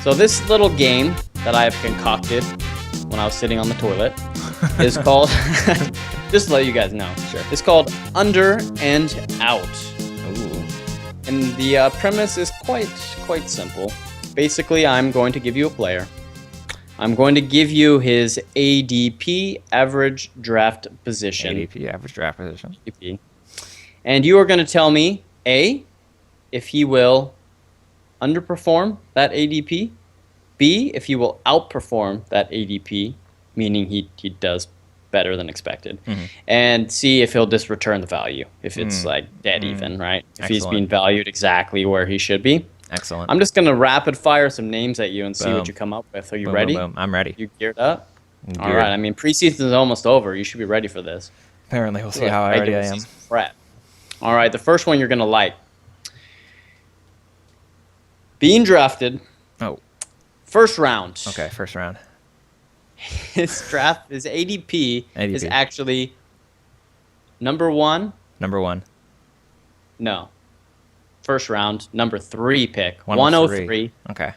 So this little game that I have concocted when I was sitting on the toilet is called, just to let you guys know, Sure. it's called Under and Out. Ooh. And the premise is quite simple. Basically, I'm going to give you a player. I'm going to give you his ADP, average draft position. ADP, average draft position. ADP. And you are going to tell me, A, if he will underperform that ADP, B, if he will outperform that ADP, meaning he does better than expected, and C, if he'll just return the value, if it's like dead even, right? If he's being valued exactly where he should be. Excellent. I'm just going to rapid fire some names at you and see Boom. what you come up with. Are you Boom, ready? boom, boom. I'm ready. You geared up? I'm All geared. right. I mean, preseason is almost over. You should be ready for this. Apparently, we'll see how ready Regular I am. season prep. All right. The first one you're going to like. Being drafted. Oh. First round. Okay, first round. His ADP is ADP. actually number one. Number 1. No. First round, number 3 pick. 103. 103. Okay.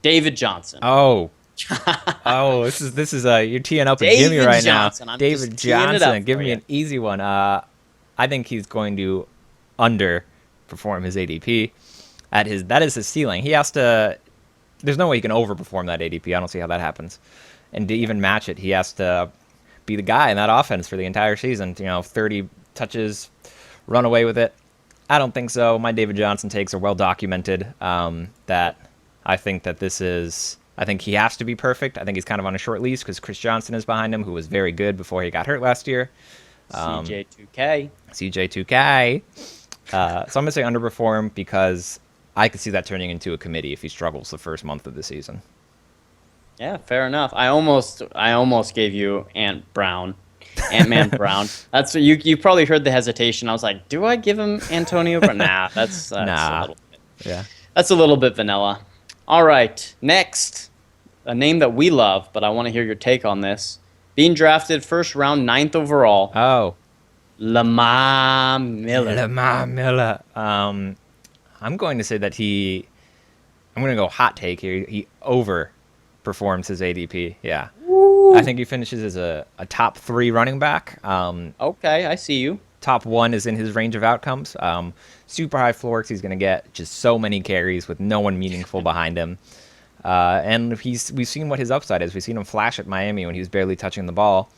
David Johnson. Oh. Oh, this is you're teeing up a David Jimmy right Johnson. now. I'm David just teeing it up Johnson, for give me you. an easy one. I think he's going to underperform his ADP. That is his ceiling. He has to. There's no way he can overperform that ADP. I don't see how that happens. And to even match it, he has to be the guy in that offense for the entire season. 30 touches, run away with it. I don't think so. My David Johnson takes are well documented. That I think that this is. I think he has to be perfect. I think he's kind of on a short leash because Chris Johnson is behind him, who was very good before he got hurt last year. CJ2K. CJ2K. So I'm going to say underperform because I could see that turning into a committee if he struggles the first month of the season. Yeah, fair enough. I almost gave you Ant-Man Brown. That's what you probably heard the hesitation. I was like, do I give him Antonio Brown? Nah, that's Nah. a little bit. Yeah. That's a little bit vanilla. All right, next, a name that we love, but I want to hear your take on this. Being drafted first round, 9th overall, Oh. Lamar Miller. Lamar Miller. I'm going to say that I'm going to go hot take here. He overperforms his ADP. Yeah. Woo. I think he finishes as a top 3 running back. Okay, I see you. Top 1 is in his range of outcomes. Super high floor 'cause he's going to get just so many carries with no one meaningful behind him. And we've seen what his upside is. We've seen him flash at Miami when he was barely touching the ball.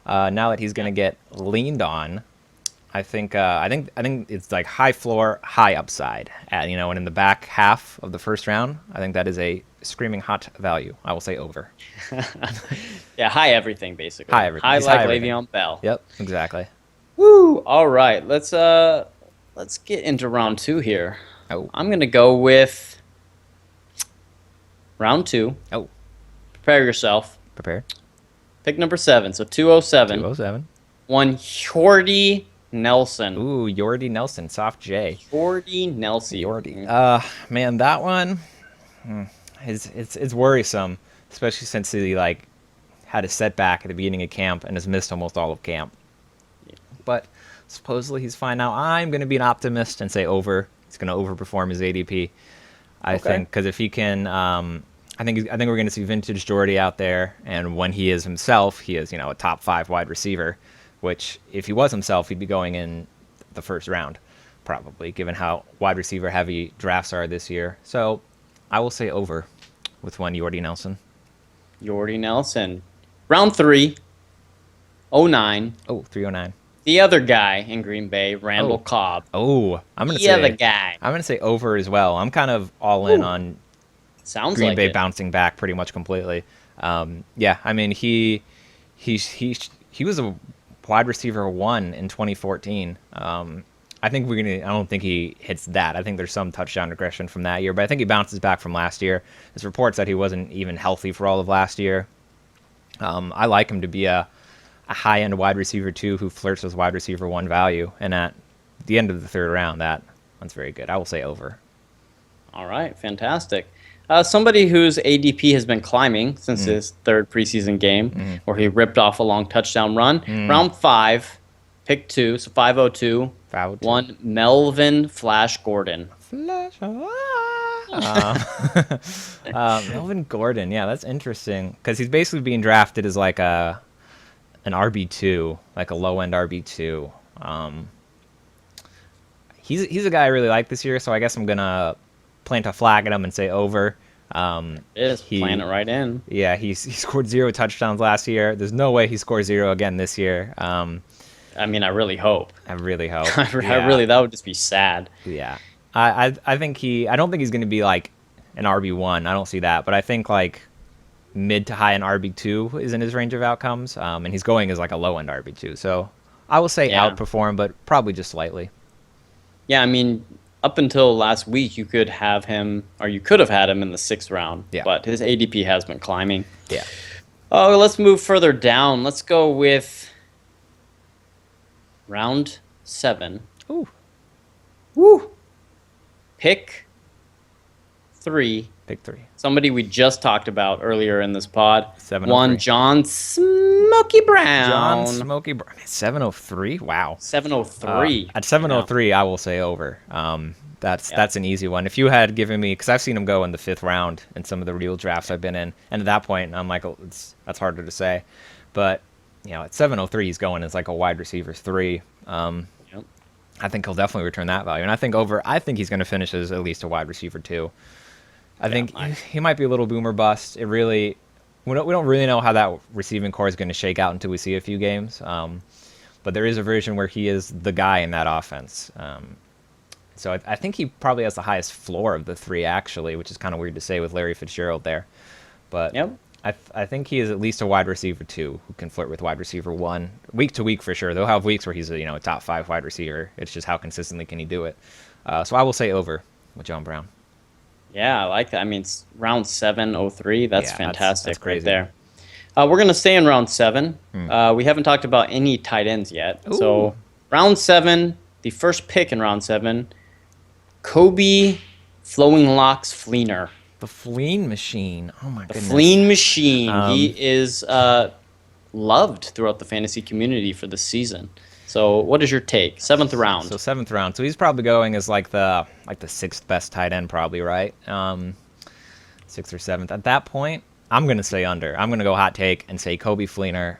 Now that he's going to get leaned on, I think it's like high floor, high upside. And in the back half of the first round, I think that is a screaming hot value. I will say over. Yeah, high everything basically. High everything. High He's like high everything. Le'Veon Bell. Yep, exactly. Woo! All right, let's get into round 2 here. Oh. I'm gonna go with round 2. Oh, Prepare yourself. prepared. Pick number 7. So 207. 207. One Jordy Nelson. Ooh, Yordi Nelson, soft J. Jordy Nelson. Yordi. Man, that one it's worrisome, especially since he had a setback at the beginning of camp and has missed almost all of camp. Yeah. But supposedly he's fine now. I'm going to be an optimist and say over. He's going to overperform his ADP. I think because if he can, I think we're going to see vintage Jordy out there, and when he is himself, he is a top 5 wide receiver. Which, if he was himself, he'd be going in the first round, probably, given how wide receiver heavy drafts are this year. So, I will say over with one Yordi Nelson. Jordy Nelson. Round 3. 09. Oh, 309. The other guy in Green Bay, Randall Cobb. Oh, I'm gonna The say other guy. I'm gonna say over as well. I'm kind of all in Ooh. on Sounds Green like Bay it. bouncing back pretty much completely. Yeah, I mean he was a wide receiver 1 in 2014. I don't think he hits that. I think there's some touchdown regression from that year, but I think he bounces back from last year. There's reports that he wasn't even healthy for all of last year. I like him to be a high-end wide receiver 2 who flirts with wide receiver 1 value, and at the end of the third round, that's very good. I will say over. All right, fantastic. Somebody whose ADP has been climbing since his 3rd preseason game, where he ripped off a long touchdown run. Round 5, pick 2, so 502. 502. One Melvin Flash Gordon. Flash. Melvin Gordon, yeah, that's interesting because he's basically being drafted as like an RB2, like a low end RB2. Um, he's a guy I really like this year, so I guess I'm gonna plant a flag at him and say over. Um, Is playing it he right in. Yeah, he scored 0 touchdowns last year. There's no way he scores zero again this year. I mean, I really hope. I really hope. I Yeah, really, that would just be sad. yeah. I think I don't think he's going to be like an RB1. I don't see that, but I think like mid to high end RB2 is in his range of outcomes, and he's going as like a low end RB2. So I will say Yeah. outperform, but probably just slightly. Yeah, I mean, up until last week, you could have him, or you could have had him in the sixth round, Yeah, but his ADP has been climbing. yeah. Oh, let's move further down. Let's go with round 7. Ooh, Woo! Pick 3. pick three. Somebody we just talked about earlier in this pod. 703. One John Smokey John Brown. Smokey Brown. 703. Wow. 703. At 703, I will say over. That's an easy one. If you had given me, because I've seen him go in the 5th round in some of the real drafts I've been in, and at that point, I'm like, that's harder to say. But at 703, he's going as like a wide receiver 3. Yep. I think he'll definitely return that value, and I think he's going to finish as at least a wide receiver 2. I think he might be a little boomer bust. We don't really know how that receiving core is going to shake out until we see a few games. But there is a version where he is the guy in that offense. So I think he probably has the highest floor of the 3, actually, which is kind of weird to say with Larry Fitzgerald there. But Yep. I think he is at least a wide receiver 2 who can flirt with wide receiver 1 week to week for sure. They'll have weeks where he's a top 5 wide receiver. It's just how consistently can he do it. So I will say over with John Brown. Yeah, I like that. I mean, round 703. That's Yeah, fantastic that's right crazy. there. We're going to stay in round 7. We haven't talked about any tight ends yet. Ooh. So, round 7, the first pick in round 7, Kobe Flowing Locks Fleener. The Fleen Machine. Oh my The goodness. Fleen Machine. He Um, is loved throughout the fantasy community for this season. So, what is your take? 7th round. So 7th round. So he's probably going as like the 6th best tight end, probably, right? 6th or 7th. At that point, I'm gonna say under. I'm gonna go hot take and say Kobe Fleener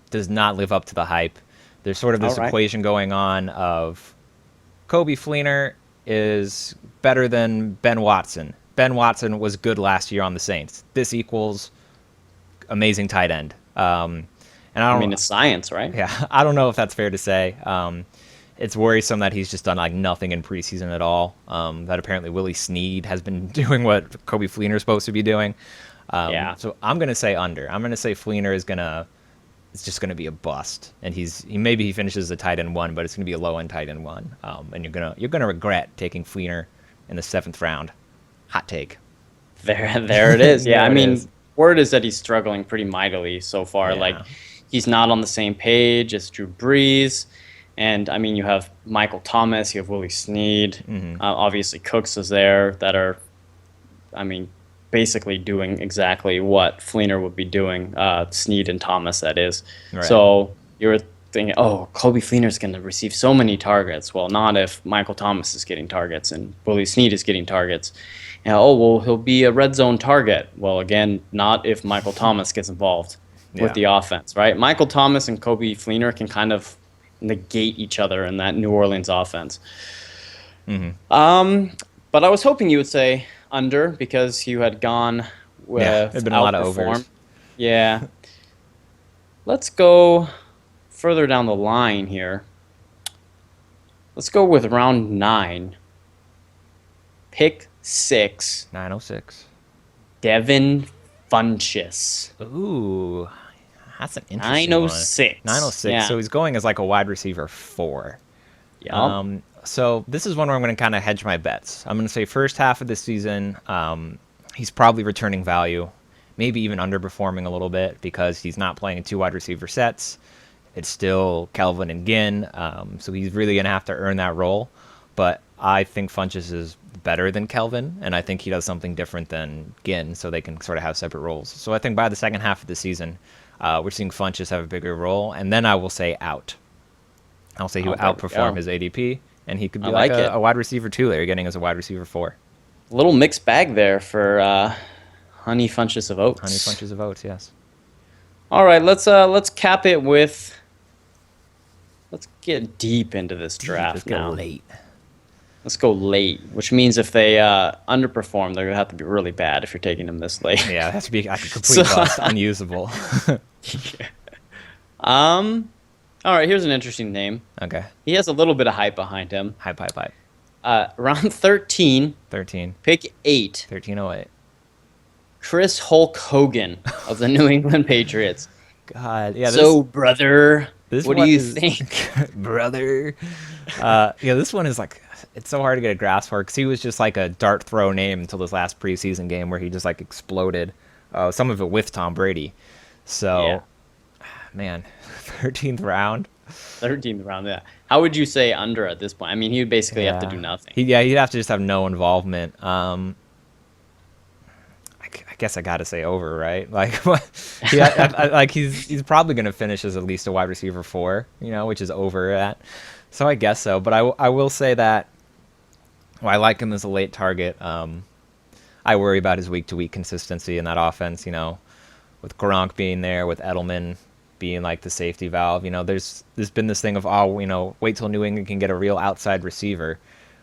does not live up to the hype. There's sort of this All right. equation going on of Kobe Fleener is better than Ben Watson. Ben Watson was good last year on the Saints. This equals amazing tight end. And I I don't. mean, it's science, right? Yeah, I don't know if that's fair to say. It's worrisome that he's just done like nothing in preseason at all. That apparently Willie Snead has been doing what Kobe Fleener is supposed to be doing. Yeah. So I'm gonna say under. I'm gonna say Fleener it's just gonna be a bust, and maybe he finishes a tight end 1, but it's gonna be a low end tight end 1. And you're gonna regret taking Fleener in the 7th round. Hot take. There it is. Yeah, There I it mean, is. word is that he's struggling pretty mightily so far. Yeah. Like, he's not on the same page as Drew Brees. And, I mean, you have Michael Thomas, you have Willie Snead. Obviously, Cooks is there that are, I mean, basically doing exactly what Fleener would be doing. Snead and Thomas, that is. Right. So you're thinking, oh, Kobe Fleener's going to receive so many targets. Well, not if Michael Thomas is getting targets and Willie Snead is getting targets. And, oh, well, he'll be a red zone target. Well, again, not if Michael Thomas gets involved with the offense, right? Michael Thomas and Kobe Fleener can kind of negate each other in that New Orleans offense. But I was hoping you would say under because you had gone with There've been a lot of outperform. overs. Yeah. Let's go further down the line here. Let's go with round 9. Pick 6. 906. Devin Funchess. Ooh, that's an interesting 906. 906. Yeah. So he's going as like a wide receiver 4. Yeah. So this is one where I'm going to kind of hedge my bets. I'm going to say first half of the season, he's probably returning value, maybe even underperforming a little bit because he's not playing in 2 wide receiver sets. It's still Kelvin and Ginn, so he's really going to have to earn that role. But I think Funchess is better than Kelvin, and I think he does something different than Ginn, so they can sort of have separate roles. So I think by the second half of the season, we're seeing Funchess have a bigger role, and then I will say out. I'll say he will there we outperform go. his ADP, and he could be I like like it. a wide receiver 2 that you're getting as a wide receiver 4. little mixed bag there for Honey Funches of Honey Oats. bunches of oats, yes. All right, let's cap it with. Let's get deep into this Deep, let's draft go now. late. Let's go late, which means if they underperform, they're gonna have to be really bad if you're taking them this late. Yeah, it has to be like a So, complete bust, unusable. um, all right, here's an interesting name. Okay. He has a little bit of hype behind him. Hype, hype, hype. Round 13, 13. pick 8, 1308. Chris Hulk Hogan of the New England Patriots. God, yeah, So, brother, this what do one you is think? brother. Yeah, this one is like it's so hard to get a grasp for because he was just like a dart throw name until this last preseason game where he just like exploded. Some of it with Tom Brady. Yeah, So, man, 13th round. 13th round. Yeah. How would you say under at this point? I mean, he would basically have to do Yeah, nothing. he'd have to just have no involvement. I guess I gotta say over, right? Like, what? Yeah, like he's probably gonna finish as at least a wide receiver 4, which is over at. So I guess so. But I will say that I like him as a late target. I worry about his week to week consistency in that offense. With Gronk being there, with Edelman being like the safety valve. There's been this thing of wait till New England can get a real outside receiver.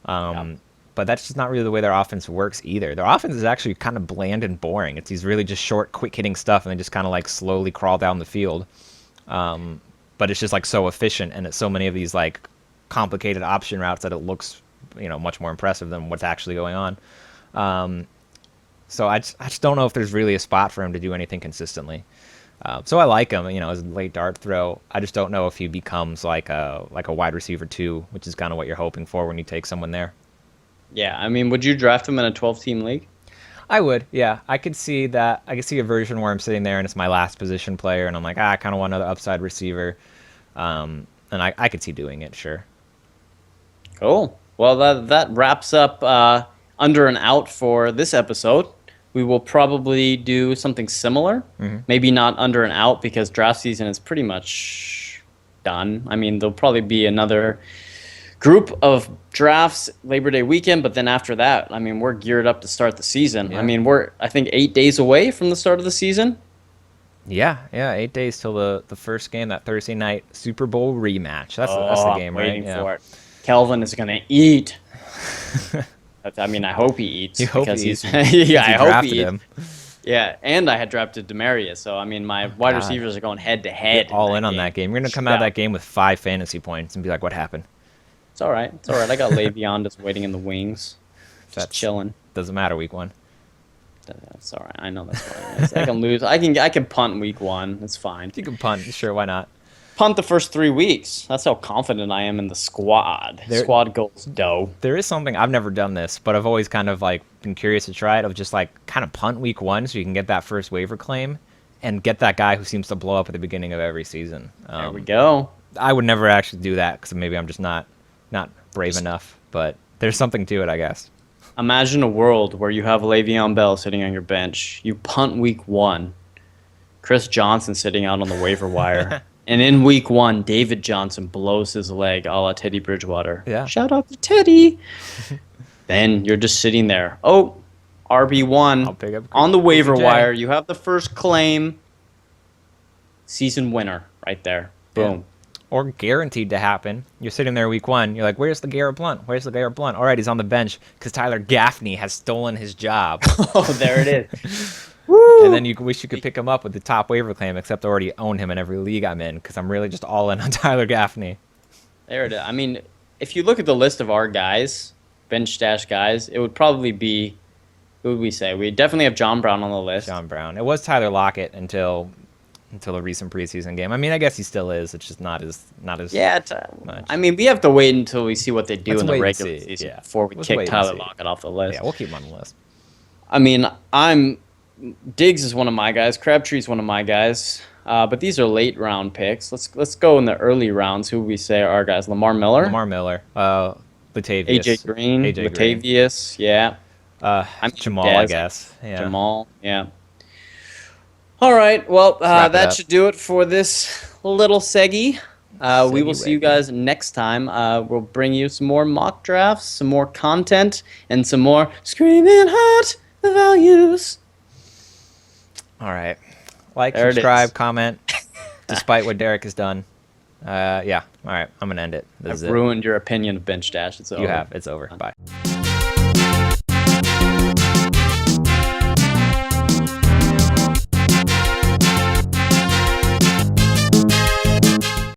Yeah. But that's just not really the way their offense works either. Their offense is actually kind of bland and boring. It's these really just short, quick hitting stuff, and they just kind of like slowly crawl down the field. But it's just like so efficient, and it's so many of these like complicated option routes that it looks much more impressive than what's actually going on. So I just don't know if there's really a spot for him to do anything consistently. So I like him, as a late dart throw. I just don't know if he becomes like a wide receiver 2, which is kind of what you're hoping for when you take someone there. Yeah, I mean, would you draft him in a 12-team league? I would, yeah. I could see that. I could see a version where I'm sitting there and it's my last position player, and I'm like, I kind of want another upside receiver. And I could see doing it, sure. Cool. Well, that wraps up under and out for this episode. We will probably do something similar. Maybe not under and out because draft season is pretty much done. I mean, there'll probably be another group of drafts Labor Day weekend, but then after that, I mean, we're geared up to start the season. Yeah. I mean, we're I think 8 days away from the start of the season. Yeah, 8 days till the first game, that Thursday night Super Bowl rematch. That's the game, right? Waiting for it. Kelvin is gonna eat. I mean, I hope he eats You hope because he he's. eats. Yeah, I You hope drafted he eats. him. Yeah, and I had drafted Demarius, so I mean, my wide God. receivers are going head to head. All in on that game. You're gonna come out of that game with 5 fantasy points and be like, "What happened?" It's all right. It's all right. I got Le'Veon just waiting in the wings, just That's chilling. Doesn't matter week 1. That's all right. I know that's fine. I can lose. I can punt week 1. It's fine. You can punt, sure, why not? Punt the first 3 weeks. That's how confident I am in the squad. Squad goes dough. There is something I've never done this, but I've always kind of like been curious to try it. Of just like kind of punt week 1 so you can get that first waiver claim and get that guy who seems to blow up at the beginning of every season. There we go. I would never actually do that because maybe I'm just not brave enough. But there's something to it, I guess. Imagine a world where you have Le'Veon Bell sitting on your bench. You punt week 1. Chris Johnson sitting out on the waiver wire. And in week 1, David Johnson blows his leg a la Teddy Bridgewater. Yeah. Shout out to Teddy. Then you're just sitting there. Oh, RB1 I'll pick up on the waiver J. wire. You have the first claim. Season winner right there. Boom. Or guaranteed to happen. You're sitting there week 1. You're like, where's the Garrett Blunt? Where's the Garrett Blunt? All right, he's on the bench because Tyler Gaffney has stolen his job. Oh, there it is. And then you wish you could pick him up with the top waiver claim, except I already own him in every league I'm in because I'm really just all in on Tyler Gaffney. There it is. I mean, if you look at the list of our guys, bench stash guys, it would probably be, who would we say? We definitely have John Brown on the list. John Brown. It was Tyler Lockett until a recent preseason game. I mean, I guess he still is. It's just not as Yeah, much. I mean, we have to wait until we see what they do Let's in the wait and regular see, season yeah. before we Let's kick wait and Tyler see. Lockett off the list. Yeah, we'll keep him on the list. I mean, Diggs is one of my guys. Crabtree's one of my guys. But these are late round picks. Let's go in the early rounds. Who we say are our guys? Lamar Miller, Lamar Miller, Latavius, AJ Green, Latavius. Yeah, Jamal, Dez, I guess. Yeah. Jamal. Yeah. All right. Well, wrap it that up. should do it for this little seggy. We will see you guys next time. We'll bring you some more mock drafts, some more content, and some more screaming hot values. All right. Like, There it subscribe, is. comment, despite what Derek has done. Yeah. All right. I'm going to end it. This is I've it. ruined your opinion of bench stash. It's over. You have. It's over. Bye.